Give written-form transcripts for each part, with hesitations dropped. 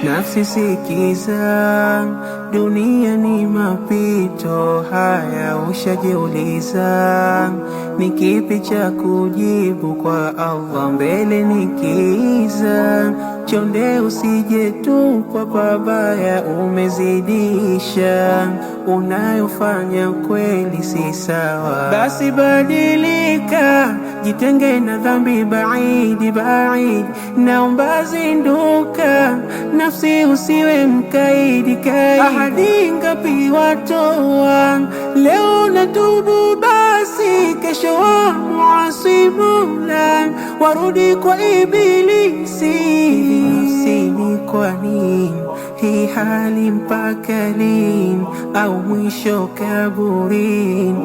Nafsi sikiza, dunia ni mapito haya, ushajiuliza ni kipi cha kujibu kwa Allah? Mbele ni kiza, chonde usije tupwa pabaya, umezidisha, unayofanya kweli si sawa. Basi badilika, jitenge na dhambi, baidi baidi, naomba zinduka, nafsi usiwe mkaidi kaidi. Ahadi ngapi watoa, leo natubu basi, kesho muasi Mola, warudi kwa ibilisi. Nafsini kwa nini hii hali, mpaka lini? Au mwisho kaburini?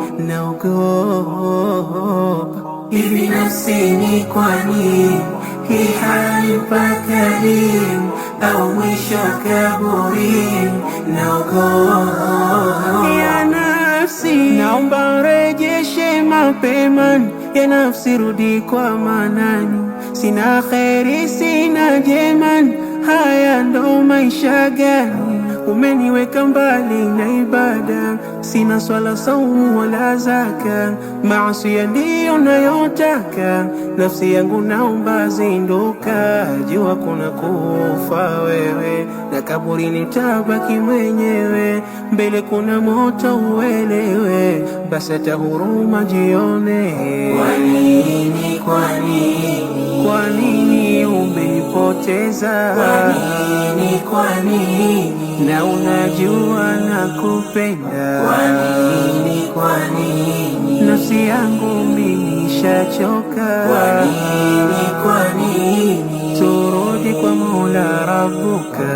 Naogopa hivi, nafsini kwa nini hii hali, mpaka lini? Au mwisho kaburini? Naogopa ya nafsi, naomba rejeshe mapema ya nafsi, rudi kwa Manani. Sina kheri, sina jemani, haya ndo maisha gani? Umeniweka mbali na ibada, sina swala, saumu wala zaka, maasi ndiyo nayotaka. Nafsi yangu naomba zinduka, jua kuna kufa wewe, na kaburini tabaki mwenyewe, mbele kuna moto uelewe, basi hata huruma jione. Kwa nini, kwa nini, kwa nini umenipoteza? kwa nini, kwa nini, na unajua nakupenda. kwa nini, kwa nini, Nafsi yangu nishachoka. kwa nini, kwa nini, Turudi kwa Mola Rabbuka.